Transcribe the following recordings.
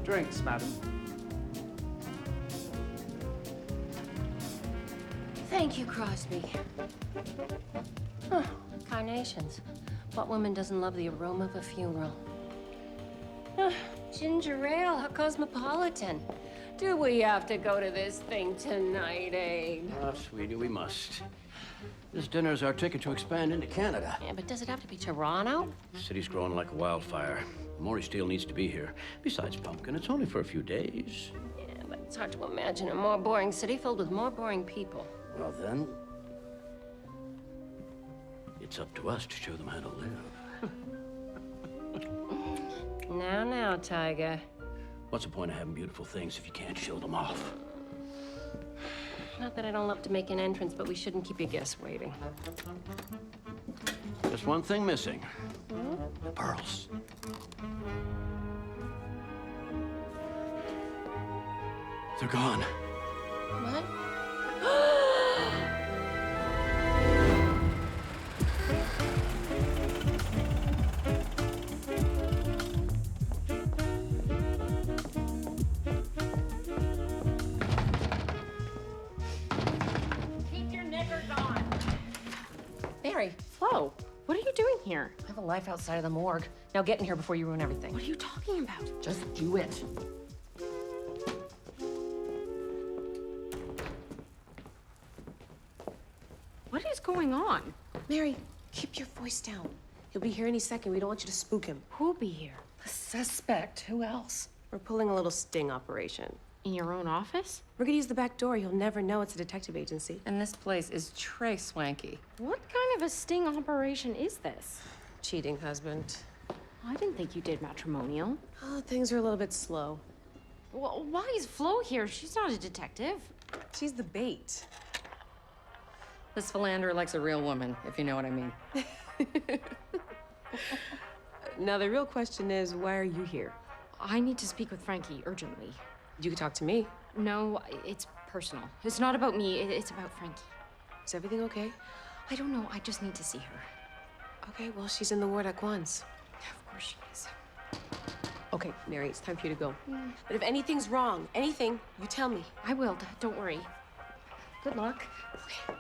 Drinks, madam. Thank you, Crosby. Huh, carnations. What woman doesn't love the aroma of a funeral? Ginger ale, how cosmopolitan. Do we have to go to this thing tonight, Abe? Ah, sweetie, we must. This dinner's our ticket to expand into Canada. Yeah, but does it have to be Toronto? The city's growing like a wildfire. Maury Steele needs to be here. Besides, Pumpkin, it's only for a few days. Yeah, but it's hard to imagine a more boring city filled with more boring people. Well, then, it's up to us to show them how to live. Now, Tiger. What's the point of having beautiful things if you can't show them off? Not that I don't love to make an entrance, but we shouldn't keep your guests waiting. Just one thing missing. The pearls. They're gone. What? Keep your knickers on. Mary, Flo, what are you doing here? I have a life outside of the morgue. Now get in here before you ruin everything. What are you talking about? Just do it. What is going on? Mary, keep your voice down. He'll be here any second. We don't want you to spook him. Who'll be here? The suspect. Who else? We're pulling a little sting operation. In your own office? We're gonna use the back door. You'll never know it's a detective agency. And this place is Trey swanky. What kind of a sting operation is this? Cheating husband. I didn't think you did matrimonial. Oh, things are a little bit slow. Well, why is Flo here? She's not a detective. She's the bait. This philanderer likes a real woman, if you know what I mean. Now, the real question is, why are you here? I need to speak with Frankie urgently. You could talk to me. No, it's personal. It's not about me, it's about Frankie. Is everything okay? I don't know, I just need to see her. Okay, well, she's in the ward at once. Of course she is. Okay, Mary, it's time for you to go. But if anything's wrong, anything, you tell me. I will, don't worry. Good luck. Okay.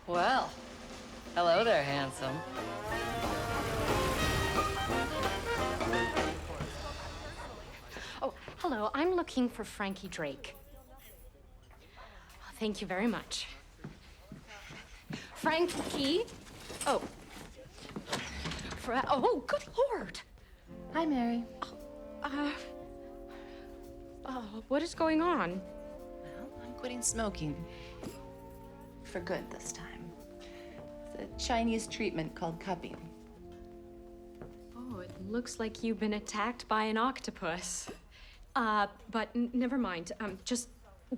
Well, hello there, handsome. Oh, hello, I'm looking for Frankie Drake. Oh, thank you very much. Frankie? Oh. Oh, good Lord. Hi, Mary. What is going on? Well, I'm quitting smoking. For good this time. It's a Chinese treatment called cupping. Oh, it looks like you've been attacked by an octopus. But never mind. Just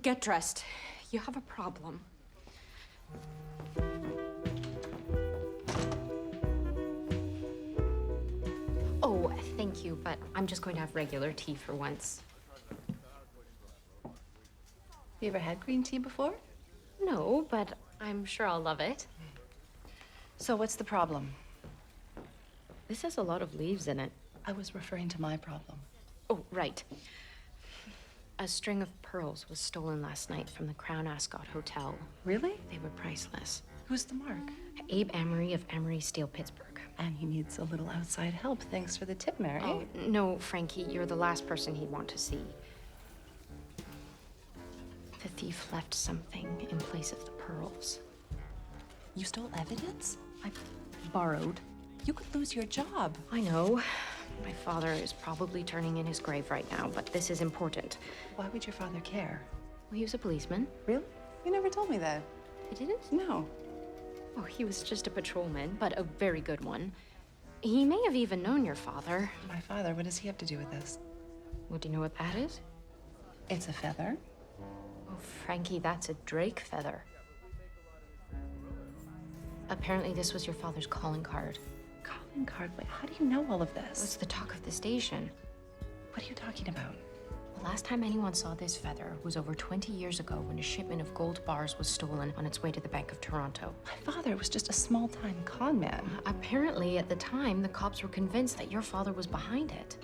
get dressed. You have a problem. Oh, thank you, but I'm just going to have regular tea for once. You ever had green tea before? No, but I'm sure I'll love it. So what's the problem? This has a lot of leaves in it. I was referring to my problem. Oh, right. A string of pearls was stolen last night from the Crown Ascot Hotel. Really? They were priceless. Who's the mark? Abe Amory of Amory Steel, Pittsburgh. And he needs a little outside help. Thanks for the tip, Mary. Oh, no, Frankie, you're the last person he'd want to see. The thief left something in place of the pearls. You stole evidence? I borrowed. You could lose your job. I know. My father is probably turning in his grave right now, but this is important. Why would your father care? Well, he was a policeman. Really? You never told me that. I didn't? No. Oh, he was just a patrolman, but a very good one. He may have even known your father. My father, what does he have to do with this? Well, do you know what that is? It's a feather. Oh, Frankie, that's a Drake feather. Apparently, this was your father's calling card. Calling card? Wait, how do you know all of It's this? the talk of the station. What are you talking about? The last time anyone saw this feather was over 20 years ago when a shipment of gold bars was stolen on its way to the Bank of Toronto. My father was just a small-time con man. Apparently, at the time, the cops were convinced that your father was behind it,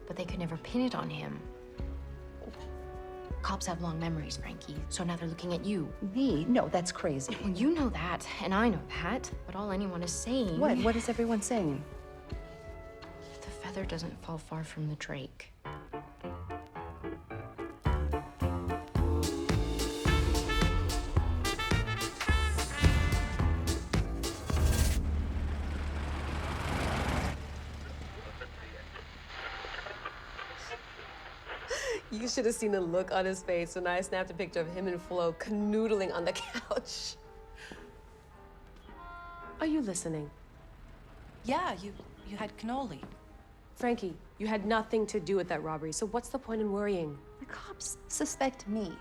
but they could never pin it on him. Cops have long memories, Frankie, so now they're looking at you. Me? No, that's crazy. Well, you know that, and I know that, but all anyone is saying... What? What is everyone saying? The feather doesn't fall far from the Drake. You should have seen the look on his face when I snapped a picture of him and Flo canoodling on the couch. Are you listening? Yeah, you had cannoli. Frankie, you had nothing to do with that robbery, so what's the point in worrying? The cops suspect me.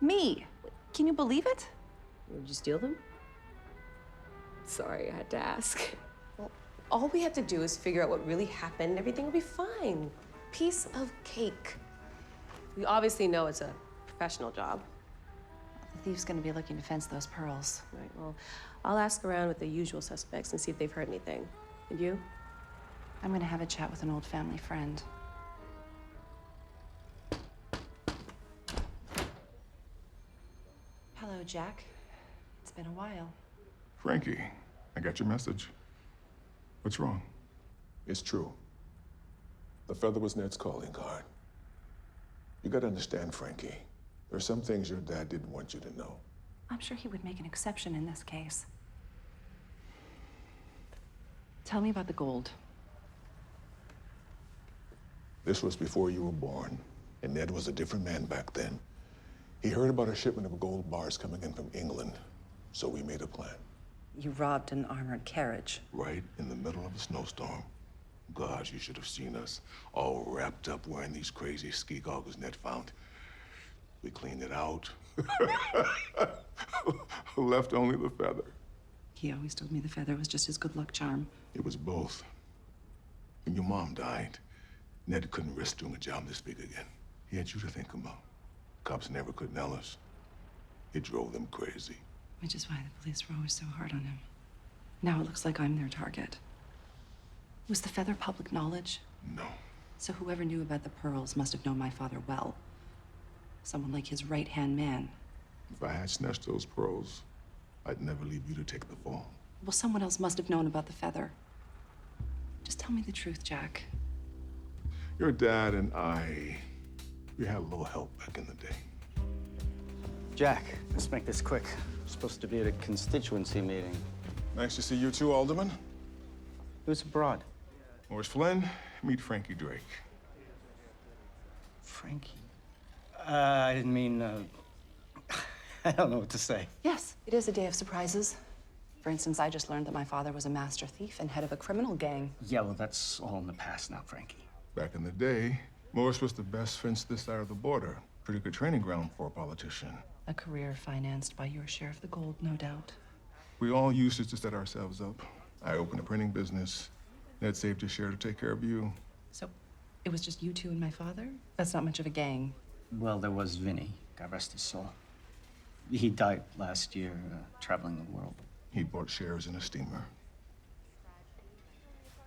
Me! Can you believe it? Did you steal them? Sorry, I had to ask. Well, all we have to do is figure out what really happened and everything will be fine. Piece of cake. We obviously know it's a professional job. The thief's gonna be looking to fence those pearls. Right, well, I'll ask around with the usual suspects and see if they've heard anything. And you? I'm gonna have a chat with an old family friend. Hello, Jack. It's been a while. Frankie, I got your message. What's wrong? It's true. The feather was Ned's calling card. You gotta understand, Frankie. There are some things your dad didn't want you to know. I'm sure he would make an exception in this case. Tell me about the gold. This was before you were born, and Ned was a different man back then. He heard about a shipment of gold bars coming in from England, so we made a plan. You robbed an armored carriage. Right in the middle of a snowstorm. Gosh, you should have seen us all wrapped up wearing these crazy ski goggles Ned found. We cleaned it out. Left only the feather. He always told me the feather was just his good luck charm. It was both. When your mom died, Ned couldn't risk doing a job this big again. He had you to think about. Cops never could nail us. It drove them crazy. Which is why the police were always so hard on him. Now it looks like I'm their target. Was the feather public knowledge? No. So whoever knew about the pearls must have known my father well. Someone like his right-hand man. If I had snatched those pearls, I'd never leave you to take the fall. Well, someone else must have known about the feather. Just tell me the truth, Jack. Your dad and we had a little help back in the day. Jack, let's make this quick. We're supposed to be at a constituency meeting. Nice to see you too, Alderman. Who's abroad? Morris Flynn, meet Frankie Drake. Frankie. I didn't mean, I don't know what to say. Yes, it is a day of surprises. For instance, I just learned that my father was a master thief and head of a criminal gang. Yeah, well, that's all in the past now, Frankie. Back in the day, Morris was the best fence this side of the border. Pretty good training ground for a politician. A career financed by your share of the gold, no doubt. We all used it to set ourselves up. I opened a printing business. Ned saved his share to take care of you. So, it was just you two and my father? That's not much of a gang. Well, there was Vinny. God rest his soul. He died last year, traveling the world. He bought shares in a steamer.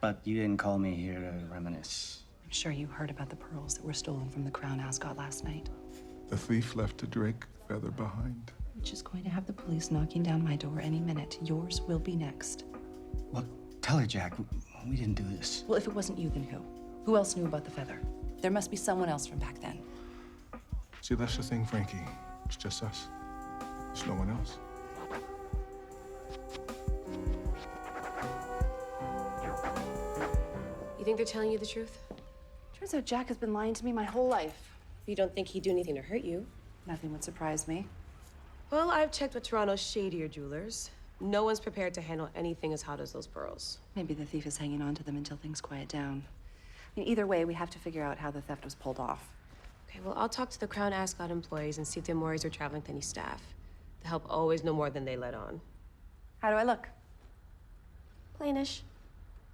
But you didn't call me here to reminisce. I'm sure you heard about the pearls that were stolen from the Crown Ascot last night. The thief left a Drake feather behind. Which is going to have the police knocking down my door any minute. Yours will be next. Well, tell her, Jack, we didn't do this. Well, if it wasn't you, then who? Who else knew about the feather? There must be someone else from back then. See, that's the thing, Frankie. It's just us. There's no one else. You think they're telling you the truth? Turns out Jack has been lying to me my whole life. You don't think he'd do anything to hurt you? Nothing would surprise me. Well, I've checked with Toronto's shadier jewelers. No one's prepared to handle anything as hot as those pearls. Maybe the thief is hanging on to them until things quiet down. I mean, either way, we have to figure out how the theft was pulled off. Okay, well, I'll talk to the Crown Ascot employees and see if their Morris are traveling with any staff. The help always know more than they let on. How do I look? Plainish.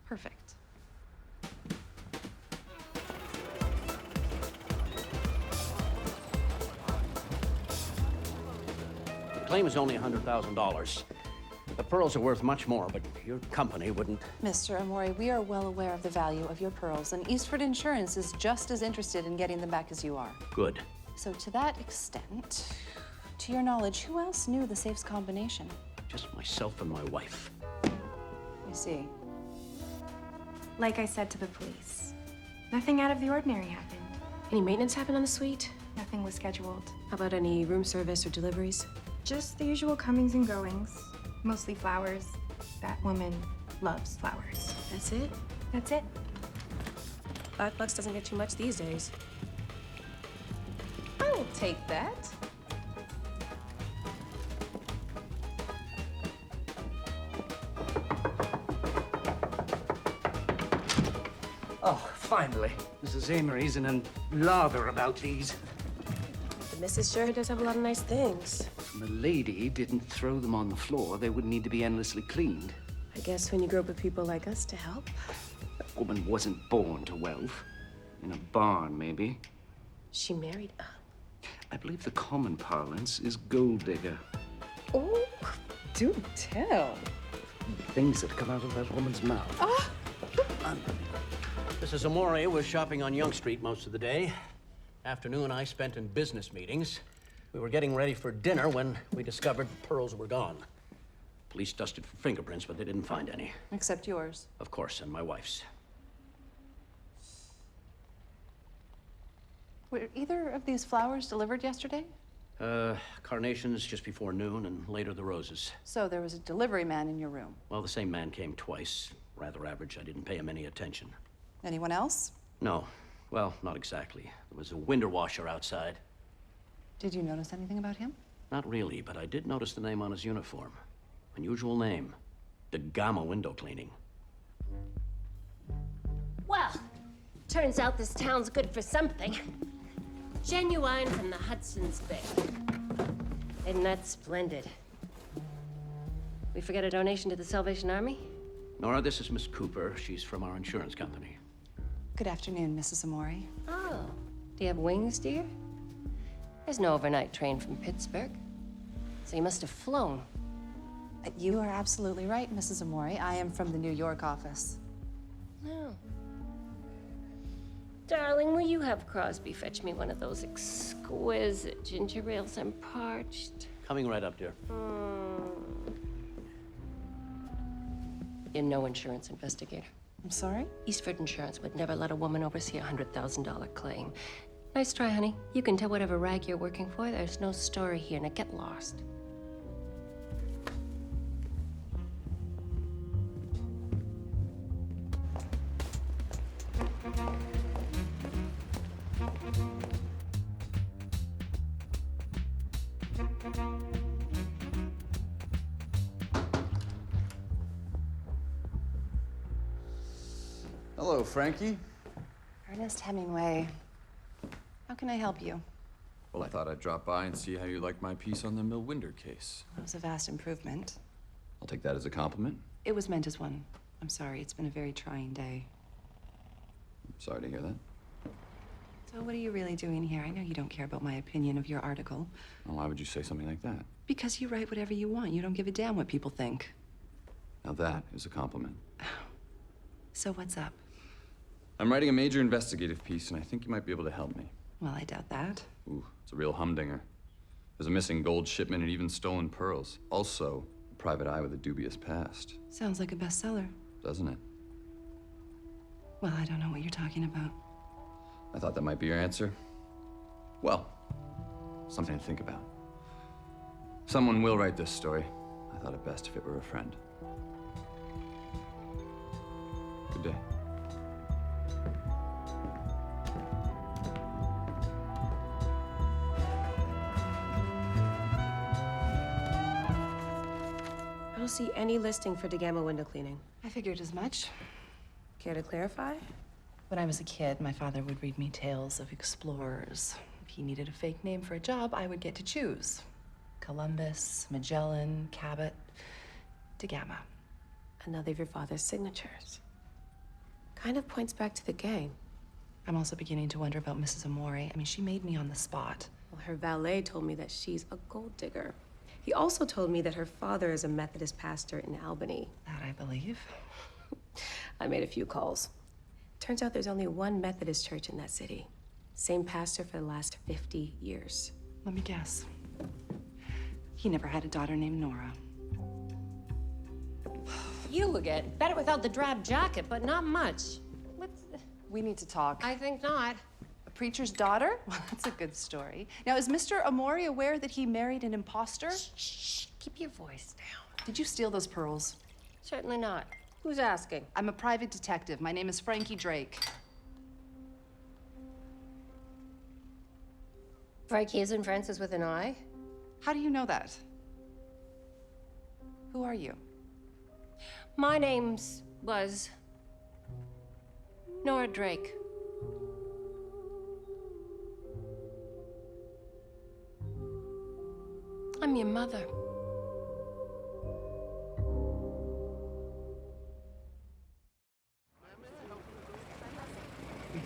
Perfect. Claim is only $100,000. The pearls are worth much more, but your company wouldn't. Mr. Amore, we are well aware of the value of your pearls, and Eastford Insurance is just as interested in getting them back as you are. Good. So to that extent, to your knowledge, who else knew the safe's combination? Just myself and my wife. I see. Like I said to the police, nothing out of the ordinary happened. Any maintenance happen on the suite? Nothing was scheduled. How about any room service or deliveries? Just the usual comings and goings. Mostly flowers. That woman loves flowers. That's it? That's it. $5 doesn't get you much these days. I will take that. Oh, finally. Mrs. Amory's in a lather about these. The missus sure does have a lot of nice things. The lady didn't throw them on the floor. They would need to be endlessly cleaned. I guess when you grow up with people like us to help. That woman wasn't born to wealth. In a barn, maybe. She married up. I believe the common parlance is gold digger. Oh, do tell. Things that come out of that woman's mouth. Oh. Mrs. Amore was shopping on Yonge Street most of the day. Afternoon I spent in business meetings. We were getting ready for dinner when we discovered the pearls were gone. Police dusted for fingerprints, but they didn't find any. Except yours. Of course, and my wife's. Were either of these flowers delivered yesterday? Carnations just before noon, and later the roses. So there was a delivery man in your room. Well, the same man came twice. Rather average. I didn't pay him any attention. Anyone else? No. Well, not exactly. There was a window washer outside. Did you notice anything about him? Not really, but I did notice the name on his uniform. Unusual name. The Gamma Window Cleaning. Well, turns out this town's good for something. Genuine from the Hudson's Bay. Isn't that splendid? We forget a donation to the Salvation Army? Nora, this is Miss Cooper. She's from our insurance company. Good afternoon, Mrs. Amore. Oh, do you have wings, dear? There's no overnight train from Pittsburgh. So you must have flown. You are absolutely right, Mrs. Amore. I am from the New York office. No. Darling, will you have Crosby fetch me one of those exquisite ginger ales I'm parched? Coming right up, dear. You're no insurance investigator. I'm sorry? Eastford Insurance would never let a woman oversee a $100,000 claim. Nice try, honey. You can tell whatever rag you're working for. There's no story here. Now get lost. Hello, Frankie. Ernest Hemingway. How can I help you? Well, I thought I'd drop by and see how you liked my piece on the Mill Winder case. That was a vast improvement. I'll take that as a compliment. It was meant as one. I'm sorry, it's been a very trying day. I'm sorry to hear that. So what are you really doing here? I know you don't care about my opinion of your article. Well, why would you say something like that? Because you write whatever you want. You don't give a damn what people think. Now that is a compliment. So what's up? I'm writing a major investigative piece, and I think you might be able to help me. Well, I doubt that. Ooh, it's a real humdinger. There's a missing gold shipment and even stolen pearls. Also, a private eye with a dubious past. Sounds like a bestseller. Doesn't it? Well, I don't know what you're talking about. I thought that might be your answer. Well, something to think about. Someone will write this story. I thought it best if it were a friend. Good day. I don't see any listing for DeGamma window cleaning. I figured as much. Care to clarify? When I was a kid, my father would read me tales of explorers. If he needed a fake name for a job, I would get to choose. Columbus, Magellan, Cabot, DeGamma. Another of your father's signatures. Kind of points back to the gang. I'm also beginning to wonder about Mrs. Amore. I mean, she made me on the spot. Well, her valet told me that she's a gold digger. He also told me that her father is a Methodist pastor in Albany. That I believe. I made a few calls. Turns out there's only one Methodist church in that city. Same pastor for the last 50 years. Let me guess. He never had a daughter named Nora. You will get better without the drab jacket, but not much. We need to talk. I think not. A preacher's daughter? Well, that's a good story. Now, is Mr. Amori aware that he married an imposter? Shh, keep your voice down. Did you steal those pearls? Certainly not. Who's asking? I'm a private detective. My name is Frankie Drake. Frankie isn't Francis with an I? How do you know that? Who are you? My name's was Nora Drake. I'm your mother.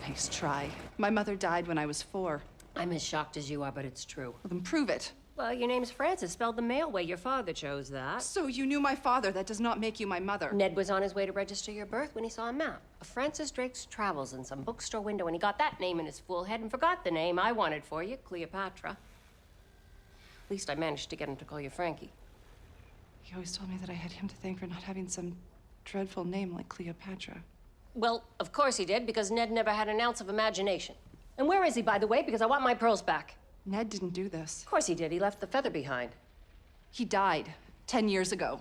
Nice try. My mother died when I was 4. I'm as shocked as you are, but it's true. Well, then prove it. Well, your name's Francis, spelled the male way. Your father chose that. So you knew my father. That does not make you my mother. Ned was on his way to register your birth when he saw a map of Francis Drake's travels in some bookstore window, and he got that name in his fool head and forgot the name I wanted for you, Cleopatra. At least I managed to get him to call you Frankie. He always told me that I had him to thank for not having some dreadful name like Cleopatra. Well, of course he did, because Ned never had an ounce of imagination. And where is he, by the way? Because I want my pearls back. Ned didn't do this. Of course he did. He left the feather behind. He died 10 years ago.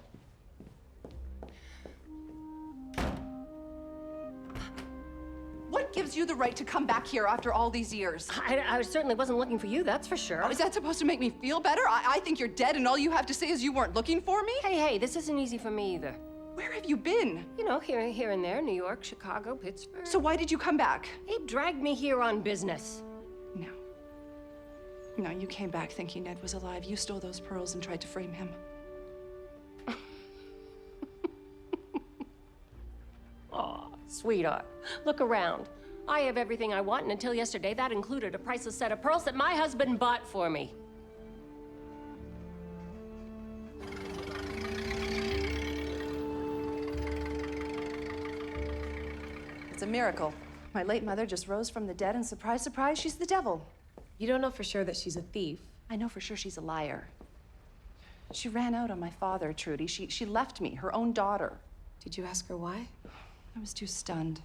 What gives you the right to come back here after all these years? I certainly wasn't looking for you, that's for sure. Oh, is that supposed to make me feel better? I think you're dead and all you have to say is you weren't looking for me? Hey, this isn't easy for me either. Where have you been? You know, here and there, New York, Chicago, Pittsburgh. So why did you come back? He dragged me here on business. No, you came back thinking Ned was alive. You stole those pearls and tried to frame him. Aw, sweetheart, look around. I have everything I want, and until yesterday, that included a priceless set of pearls that my husband bought for me. It's a miracle. My late mother just rose from the dead, and surprise, surprise, she's the devil. You don't know for sure that she's a thief. I know for sure she's a liar. She ran out on my father, Trudy. She left me, her own daughter. Did you ask her why? I was too stunned.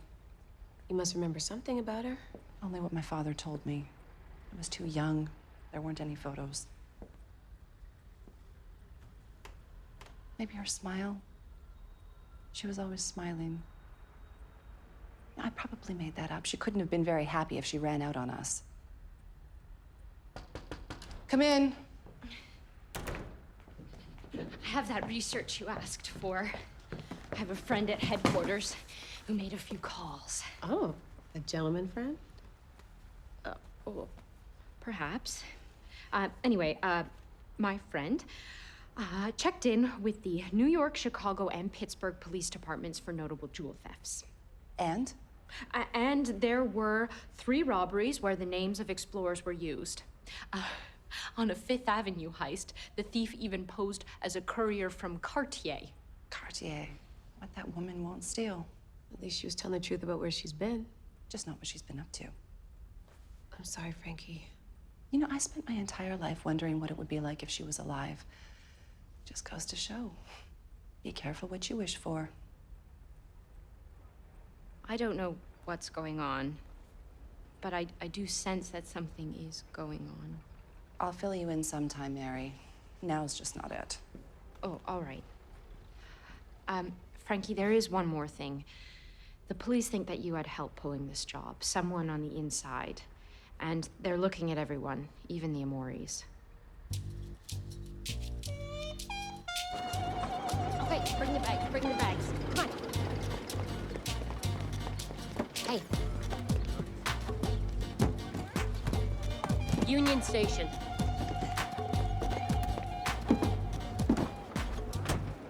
You must remember something about her. Only what my father told me. I was too young. There weren't any photos. Maybe her smile. She was always smiling. I probably made that up. She couldn't have been very happy if she ran out on us. Come in. I have that research you asked for. I have a friend at headquarters who made a few calls. Oh, a gentleman friend? Oh, perhaps. Anyway, my friend checked in with the New York, Chicago, and Pittsburgh police departments for notable jewel thefts. And? And there were 3 robberies where the names of explorers were used. On a Fifth Avenue heist, the thief even posed as a courier from Cartier. Cartier. What that woman won't steal. At least she was telling the truth about where she's been. Just not what she's been up to. I'm sorry, Frankie. You know, I spent my entire life wondering what it would be like if she was alive. Just goes to show. Be careful what you wish for. I don't know what's going on, but I do sense that something is going on. I'll fill you in sometime, Mary. Now's just not it. Oh, all right. Frankie, there is one more thing. The police think that you had help pulling this job, someone on the inside. And they're looking at everyone, even the Amoris. Okay, bring the bags, Come on. Hey. Union Station.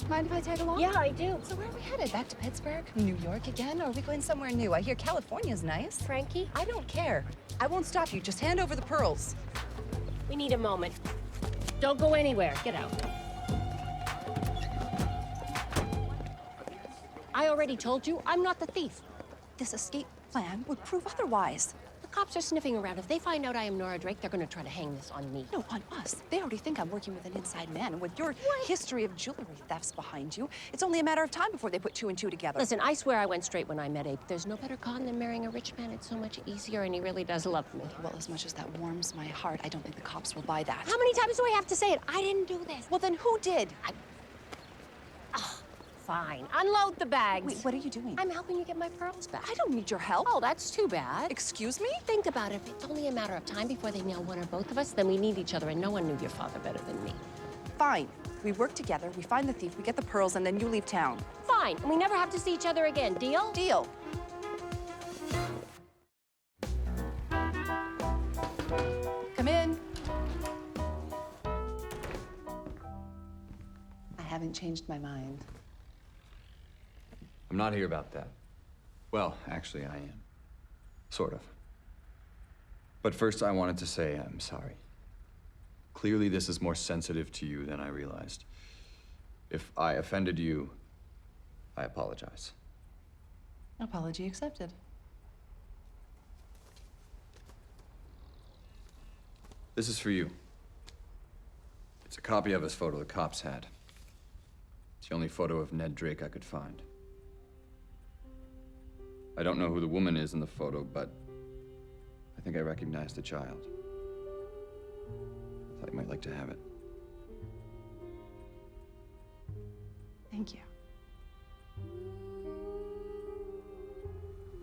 Mind if I tag along? Yeah, I do. So where are we headed? Back to Pittsburgh? New York again? Or are we going somewhere new? I hear California's nice. Frankie? I don't care. I won't stop you. Just hand over the pearls. We need a moment. Don't go anywhere. Get out. I already told you I'm not the thief. This escape plan would prove otherwise. The cops are sniffing around. If they find out I am Nora Drake, they're gonna try to hang this on me. No, on us. They already think I'm working with an inside man, and with your history of jewelry thefts behind you, it's only a matter of time before they put two and two together. Listen, I swear I went straight when I met Abe. There's no better con than marrying a rich man. It's so much easier, and he really does love me. Well, as much as that warms my heart, I don't think the cops will buy that. How many times do I have to say it? I didn't do this. Well, then who did? Fine. Unload the bags. Wait, what are you doing? I'm helping you get my pearls back. I don't need your help. Oh, that's too bad. Excuse me? Think about it. If it's only a matter of time before they nail one or both of us, then we need each other, and no one knew your father better than me. Fine. We work together, we find the thief, we get the pearls, and then you leave town. Fine. And we never have to see each other again. Deal? Deal. Come in. I haven't changed my mind. I'm not here about that. Well, actually, I am. Sort of. But first, I wanted to say I'm sorry. Clearly, this is more sensitive to you than I realized. If I offended you, I apologize. Apology accepted. This is for you. It's a copy of his photo the cops had. It's the only photo of Ned Drake I could find. I don't know who the woman is in the photo, but I think I recognize the child. I thought you might like to have it. Thank you.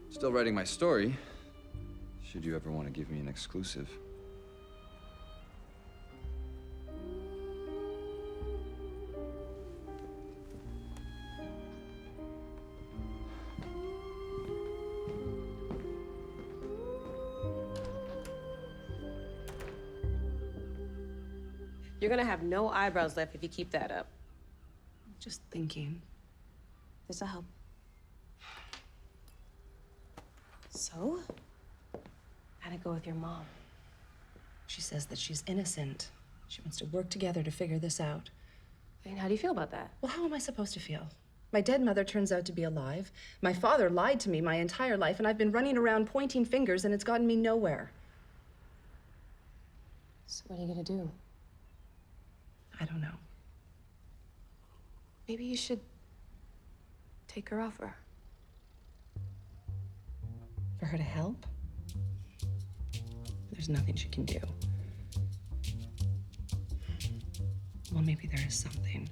Still writing my story, should you ever want to give me an exclusive. You're gonna have no eyebrows left if you keep that up. Just thinking. This'll help. So, how'd it go with your mom? She says that she's innocent. She wants to work together to figure this out. I mean, how do you feel about that? Well, how am I supposed to feel? My dead mother turns out to be alive. My father lied to me my entire life, and I've been running around pointing fingers, and it's gotten me nowhere. So what are you gonna do? I don't know. Maybe you should take her offer. For her to help? There's nothing she can do. Well, maybe there is something.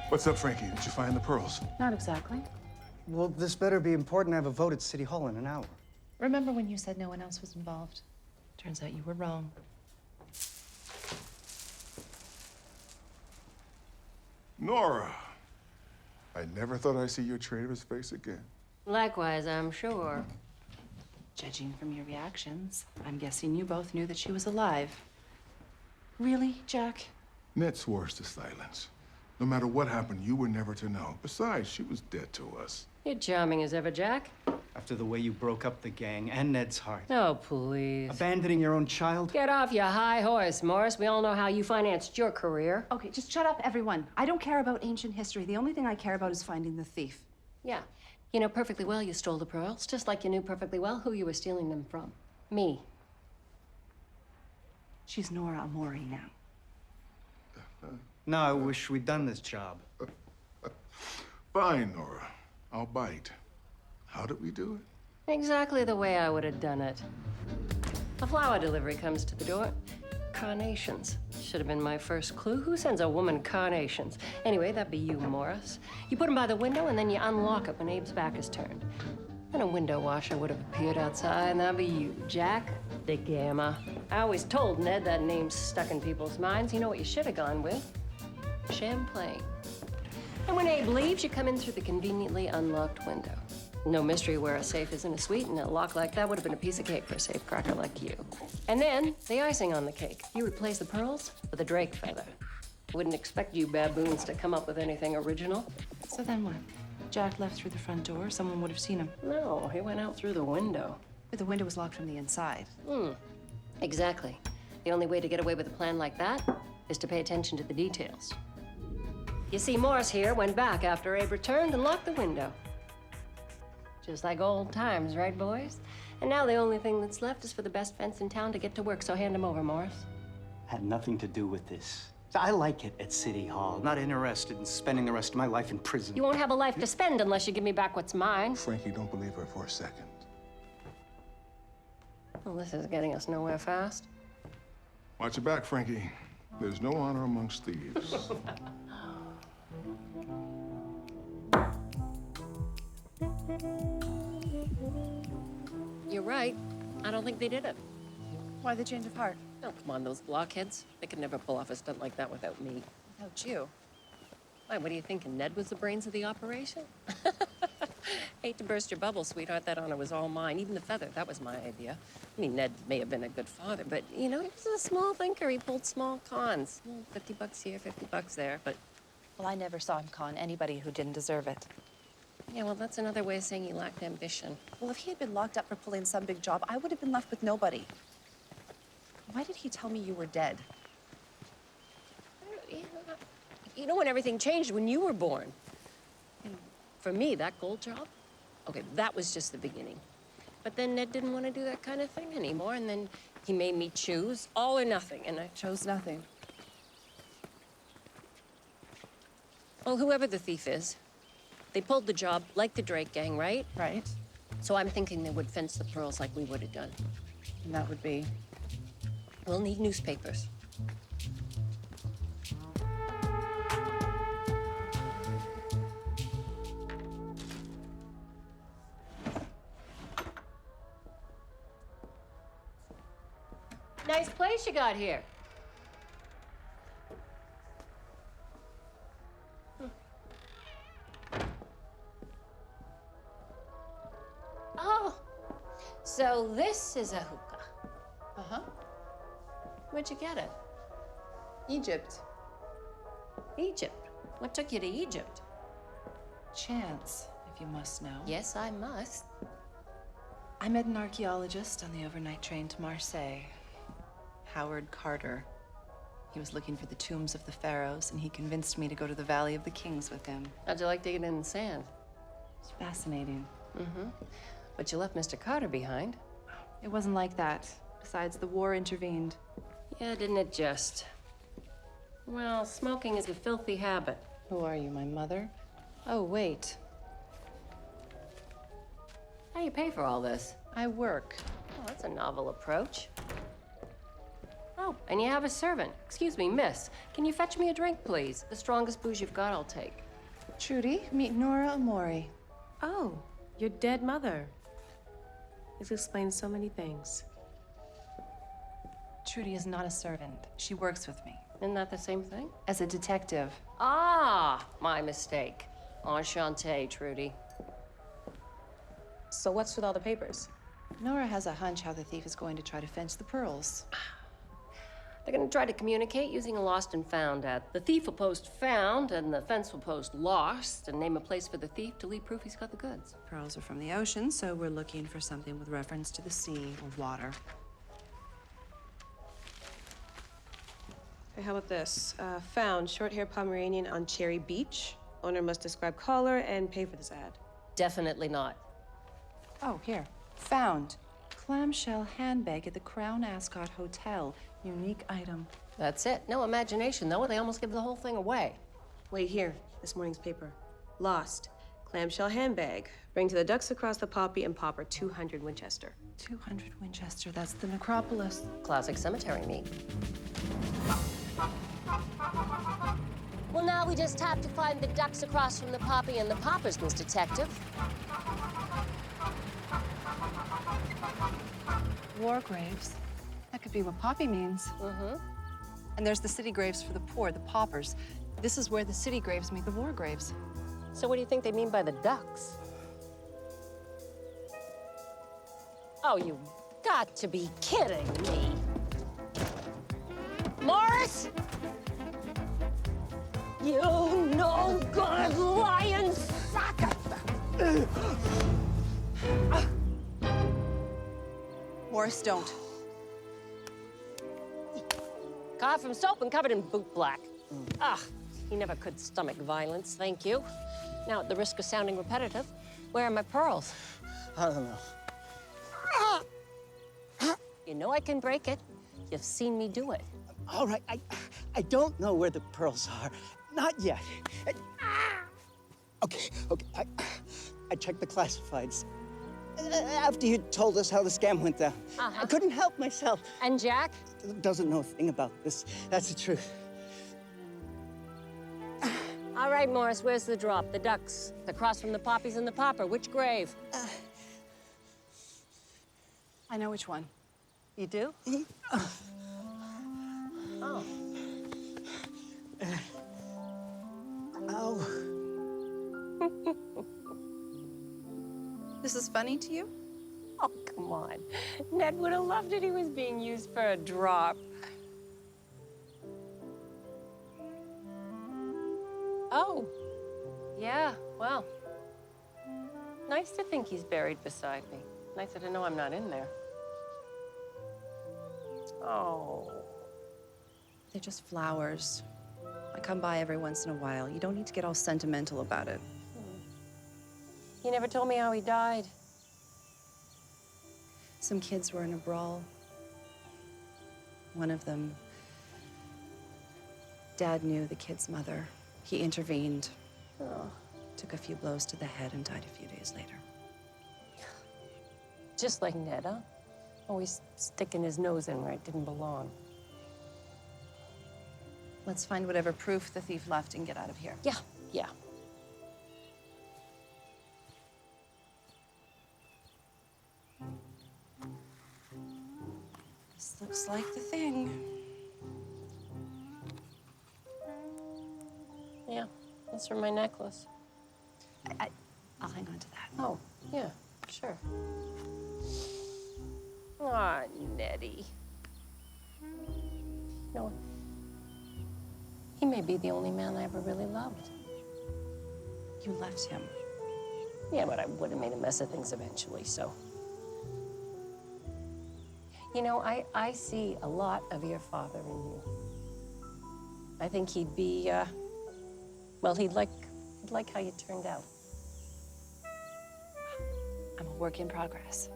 What's up, Frankie? Did you find the pearls? Not exactly. Well, this better be important. I have a vote at City Hall in an hour. Remember when you said no one else was involved? Turns out you were wrong. Nora! I never thought I'd see your traitor's face again. Likewise, I'm sure. Judging from your reactions, I'm guessing you both knew that she was alive. Really, Jack? Ned swore us to silence. No matter what happened, you were never to know. Besides, she was dead to us. You're charming as ever, Jack. After the way you broke up the gang and Ned's heart. Oh, please. Abandoning your own child. Get off your high horse, Morris. We all know how you financed your career. Okay, just shut up, everyone. I don't care about ancient history. The only thing I care about is finding the thief. Yeah. You know perfectly well you stole the pearls, just like you knew perfectly well who you were stealing them from. Me. She's Nora Amori now. No, I wish we'd done this job. Fine, Nora. I'll bite. How did we do it? Exactly the way I would have done it. A flower delivery comes to the door. Carnations. Should have been my first clue. Who sends a woman carnations? Anyway, that'd be you, Morris. You put them by the window, and then you unlock it when Abe's back is turned. Then a window washer would have appeared outside, and that'd be you, Jack de Gamma. I always told Ned that name's stuck in people's minds. You know what you should have gone with? Champlain. And when Abe leaves, you come in through the conveniently unlocked window. No mystery where a safe is in a suite, and a lock like that would have been a piece of cake for a safecracker like you. And then, the icing on the cake. You replace the pearls with a drake feather. Wouldn't expect you baboons to come up with anything original. So then what? Jack left through the front door. Someone would have seen him. No, he went out through the window. But the window was locked from the inside. Exactly. The only way to get away with a plan like that is to pay attention to the details. You see, Morris here went back after Abe returned and locked the window. Just like old times, right, boys? And now the only thing that's left is for the best fence in town to get to work, so hand him over, Morris. Had nothing to do with this. I like it at City Hall. Not interested in spending the rest of my life in prison. You won't have a life to spend unless you give me back what's mine. Frankie, don't believe her for a second. Well, this is getting us nowhere fast. Watch your back, Frankie. There's no honor amongst thieves. You're right. I don't think they did it. Why the change of heart? Oh, come on, those blockheads. They could never pull off a stunt like that without me. Without you? Why, what do you think? Ned was the brains of the operation? Hate to burst your bubble, sweetheart. That honor was all mine. Even the feather, that was my idea. I mean, Ned may have been a good father, but, you know, he was a small thinker. He pulled small cons. $50 here, $50 there, but... Well, I never saw him con anybody who didn't deserve it. Yeah, well, that's another way of saying he lacked ambition. Well, if he had been locked up for pulling some big job, I would have been left with nobody. Why did he tell me you were dead? You know when everything changed? When you were born. And for me, that gold job, okay, that was just the beginning. But then Ned didn't want to do that kind of thing anymore, and then he made me choose all or nothing, and I chose nothing. Well, whoever the thief is, they pulled the job like the Drake gang, right? Right. So I'm thinking they would fence the pearls like we would have done. And that would be? We'll need newspapers. Nice place you got here. Oh, so this is a hookah. Uh-huh. Where'd you get it? Egypt. Egypt? What took you to Egypt? Chance, if you must know. Yes, I must. I met an archaeologist on the overnight train to Marseille. Howard Carter. He was looking for the tombs of the pharaohs, and he convinced me to go to the Valley of the Kings with him. How'd you like digging in the sand? It's fascinating. Mm-hmm. But you left Mr. Carter behind. It wasn't like that. Besides, the war intervened. Yeah, didn't it just? Well, smoking is a filthy habit. Who are you, my mother? Oh, wait. How do you pay for all this? I work. Oh, that's a novel approach. Oh, and you have a servant. Excuse me, miss. Can you fetch me a drink, please? The strongest booze you've got, I'll take. Trudy, meet Nora Amori. Oh, your dead mother. This explains so many things. Trudy is not a servant. She works with me. Isn't that the same thing? As a detective. Ah, my mistake. Enchanté, Trudy. So what's with all the papers? Nora has a hunch how the thief is going to try to fence the pearls. They're gonna try to communicate using a lost and found ad. The thief will post found, and the fence will post lost, and name a place for the thief to leave proof he's got the goods. Pearls are from the ocean, so we're looking for something with reference to the sea or water. Okay, how about this? Found short-haired Pomeranian on Cherry Beach. Owner must describe color and pay for this ad. Definitely not. Oh, here. Found. Clamshell handbag at the Crown Ascot Hotel. Unique item. That's it. No imagination, though. They almost give the whole thing away. Wait here, this morning's paper. Lost. Clamshell handbag. Bring to the ducks across the Poppy and Popper 200 Winchester. 200 Winchester, that's the necropolis. Classic cemetery meat. Well, now we just have to find the ducks across from the Poppy and the Poppers, Miss Detective. War graves. That could be what Poppy means. Mm-hmm. And there's the city graves for the poor, the paupers. This is where the city graves meet the war graves. So what do you think they mean by the ducks? Oh, you got to be kidding me. Morris? You no good lying sucker! Morris, don't. from soap and covered in boot black. Ah, he never could stomach violence, thank you. Now, at the risk of sounding repetitive, where are my pearls? I don't know. You know I can break it. You've seen me do it. All right, I don't know where the pearls are. Not yet. Okay. I checked the classifieds. After you told us how the scam went down, I couldn't help myself. And Jack? Doesn't know a thing about this. That's the truth. All right, Morris, where's the drop? The ducks, across from the poppies and the popper. Which grave? I know which one. You do? Oh. Ow. This is funny to you? Oh, come on. Ned would have loved it. He was being used for a drop. Oh. Yeah, well. Nice to think he's buried beside me. Nicer to know I'm not in there. Oh. They're just flowers. I come by every once in a while. You don't need to get all sentimental about it. He never told me how he died. Some kids were in a brawl. One of them, Dad knew the kid's mother. He intervened. Oh. Took a few blows to the head and died a few days later. Just like Ned, huh? Always sticking his nose in where it didn't belong. Let's find whatever proof the thief left and get out of here. Yeah. This looks like the thing. Yeah, that's from my necklace. I'll hang on to that. Oh, yeah, sure. Aw, Nettie. No, he may be the only man I ever really loved. You left him. Yeah, but I would have made a mess of things eventually, so. You know, I see a lot of your father in you. I think he'd be, well, he'd like how you turned out. I'm a work in progress.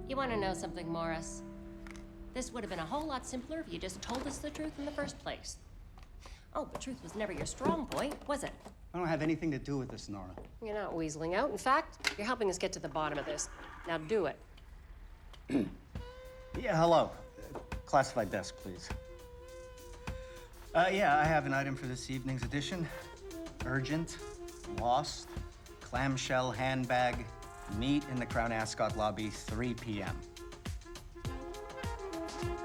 You want to know something, Morris? This would have been a whole lot simpler if you just told us the truth in the first place. Oh, the truth was never your strong point, was it? I don't have anything to do with this, Nora. You're not weaseling out. In fact, you're helping us get to the bottom of this. Now do it. Yeah, hello. Classified desk, please. Yeah, I have an item for this evening's edition. Urgent, lost, clamshell handbag, meet in the Crown Ascot lobby, 3 p.m.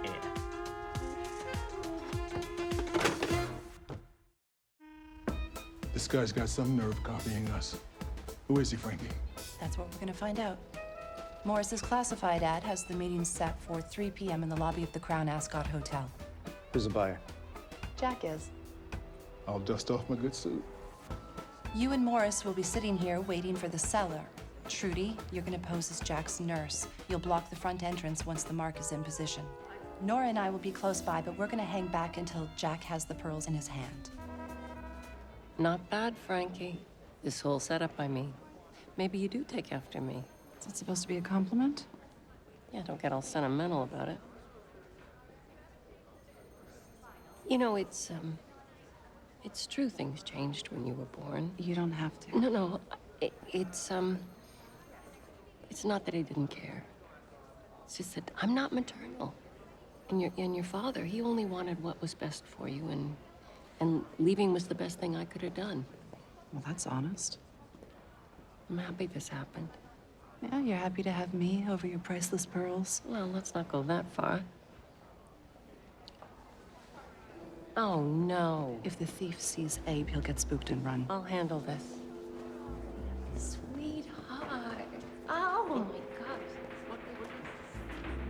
Yeah. This guy's got some nerve copying us. Who is he, Frankie? That's what we're gonna find out. Morris's classified ad has the meeting set for 3 p.m. in the lobby of the Crown Ascot Hotel. Who's the buyer? Jack is. I'll dust off my good suit. You and Morris will be sitting here waiting for the seller. Trudy, you're gonna pose as Jack's nurse. You'll block the front entrance once the mark is in position. Nora and I will be close by, but we're gonna hang back until Jack has the pearls in his hand. Not bad, Frankie. This whole setup, I mean. Maybe you do take after me. Is that supposed to be a compliment? Yeah, don't get all sentimental about it. You know, it's true things changed when you were born. You don't have to. No, it's not that I didn't care. It's just that I'm not maternal. And your father, he only wanted what was best for you, and leaving was the best thing I could have done. Well, that's honest. I'm happy this happened. Yeah, you're happy to have me over your priceless pearls? Well, let's not go that far. Oh, no. If the thief sees Abe, he'll get spooked and run. I'll handle this. Sweetheart. Oh, my gosh. What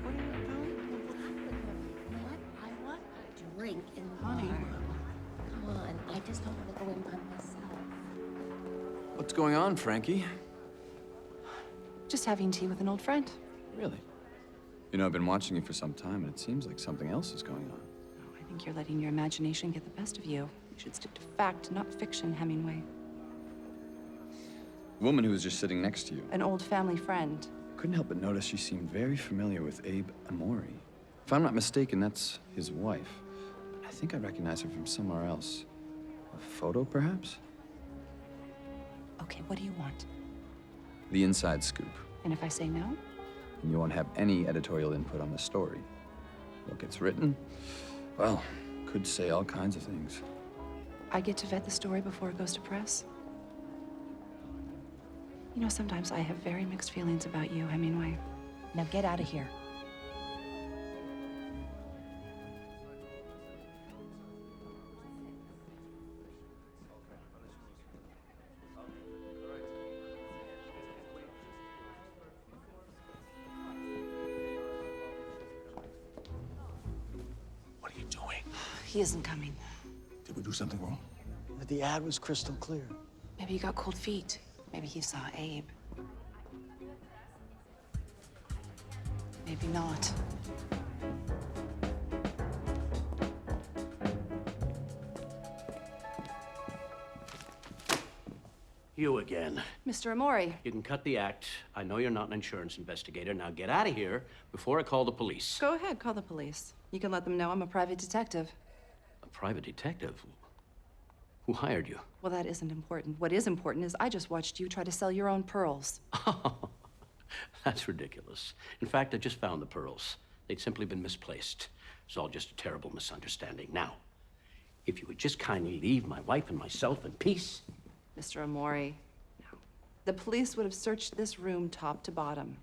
are you doing? What's happening? What? I want a drink in the bar. Come on. I just don't want to go in by myself. What What's going on, Frankie? Just having tea with an old friend. Really? You know, I've been watching you for some time, and it seems like something else is going on. Oh, I think you're letting your imagination get the best of you. You should stick to fact, not fiction, Hemingway. The woman who was just sitting next to you. An old family friend. Couldn't help but notice she seemed very familiar with Abe Amori. If I'm not mistaken, that's his wife. But I think I recognize her from somewhere else. A photo, perhaps? Okay, what do you want? The inside scoop. And if I say no? And you won't have any editorial input on the story. What gets written? Well, could say all kinds of things. I get to vet the story before it goes to press? You know, sometimes I have very mixed feelings about you, Hemingway. Now get out of here. What are you doing? He isn't coming. Did we do something wrong? The ad was crystal clear. Maybe he got cold feet. Maybe he saw Abe. Maybe not. You again. Mr. Amori. You can cut the act. I know you're not an insurance investigator. Now get out of here before I call the police. Go ahead, call the police. You can let them know I'm a private detective. A private detective? Who hired you? Well, that isn't important. What is important is I just watched you try to sell your own pearls. That's ridiculous. In fact, I just found the pearls. They'd simply been misplaced. It's all just a terrible misunderstanding. Now, if you would just kindly leave my wife and myself in peace. Mr. Amori, no. The police would have searched this room top to bottom.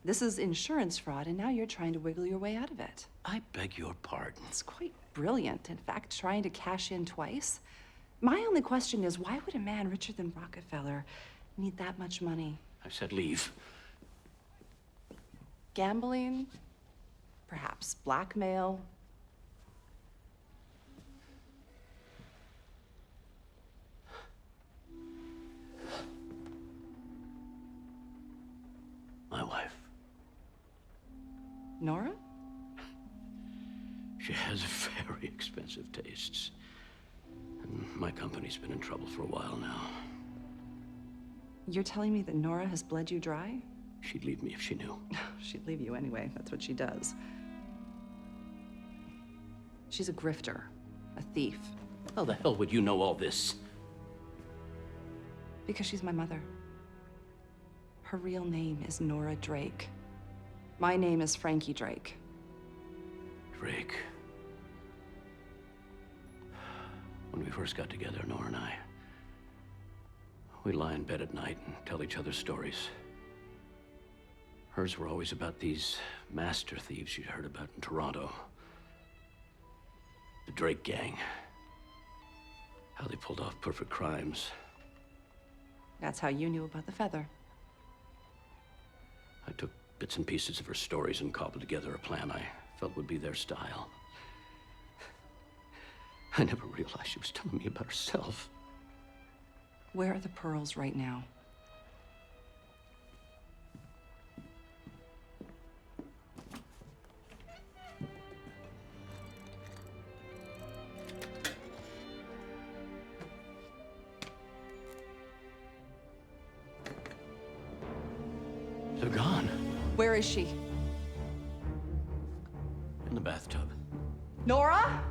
This is insurance fraud, and now you're trying to wiggle your way out of it. I beg your pardon. It's quite brilliant. In fact, trying to cash in twice. My only question is, why would a man richer than Rockefeller need that much money? I said leave. Gambling? Perhaps blackmail? My wife. Nora? She has very expensive tastes. And my company's been in trouble for a while now. You're telling me that Nora has bled you dry? She'd leave me if she knew. She'd leave you anyway. That's what she does. She's a grifter, a thief. How the hell would you know all this? Because she's my mother. Her real name is Nora Drake. My name is Frankie Drake. Drake. When we first got together, Nora and I, we'd lie in bed at night and tell each other stories. Hers were always about these master thieves she'd heard about in Toronto. The Drake gang. How they pulled off perfect crimes. That's how you knew about the feather. I took bits and pieces of her stories and cobbled together a plan I felt would be their style. I never realized she was telling me about herself. Where are the pearls right now? They're gone. Where is she? In the bathtub. Nora?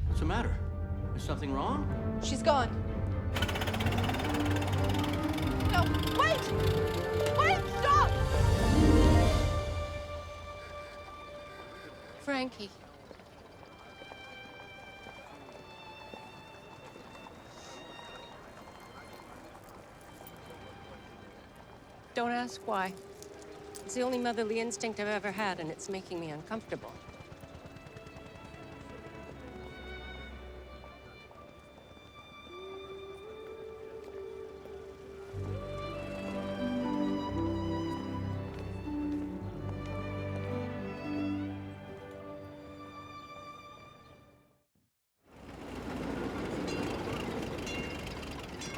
What's the matter? Is something wrong? She's gone. No, wait! Wait, stop! Frankie. Don't ask why. It's the only motherly instinct I've ever had, and it's making me uncomfortable.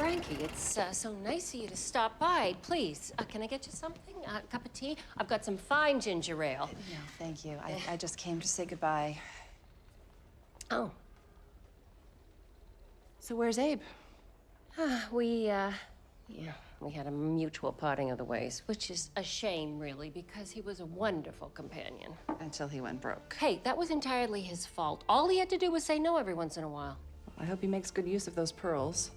Frankie, it's so nice of you to stop by. Please, can I get you something? A cup of tea? I've got some fine ginger ale. No, thank you. I just came to say goodbye. Oh. So where's Abe? We had a mutual parting of the ways, which is a shame, really, because he was a wonderful companion. Until he went broke. Hey, that was entirely his fault. All he had to do was say no every once in a while. I hope he makes good use of those pearls.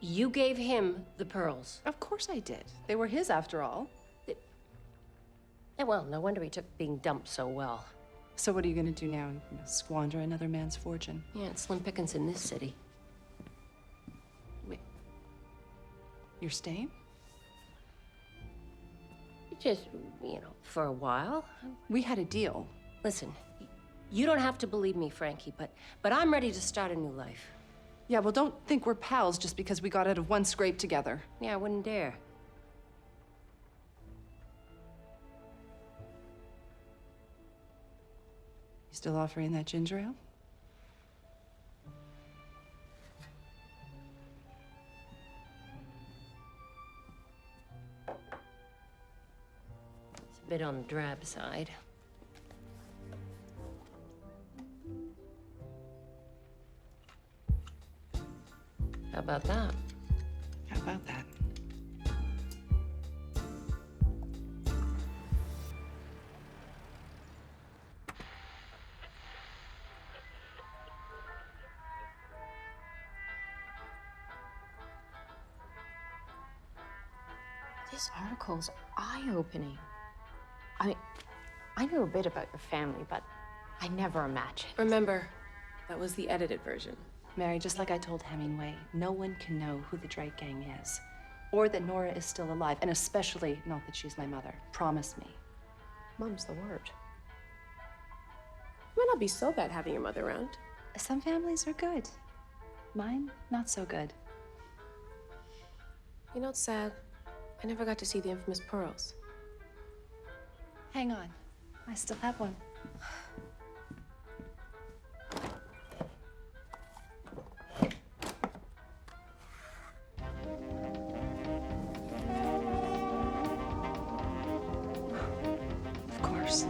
You gave him the pearls. Of course I did. They were his after all. Well, no wonder he took being dumped so well. So what are you gonna do now? Squander another man's fortune? Yeah, it's slim pickings in this city. Wait. You're staying? Just, for a while. We had a deal. Listen, you don't have to believe me, Frankie, but I'm ready to start a new life. Yeah, well, don't think we're pals just because we got out of one scrape together. Yeah, I wouldn't dare. You still offering that ginger ale? It's a bit on the drab side. How about that? How about that? This article's eye-opening. I mean, I knew a bit about your family, but I never imagined. Remember, that was the edited version. Mary, just like I told Hemingway, no one can know who the Drake gang is. Or that Nora is still alive, and especially not that she's my mother. Promise me. Mom's the word. It might not be so bad having your mother around. Some families are good. Mine, not so good. You know, it's sad. I never got to see the infamous pearls. Hang on. I still have one. Of course.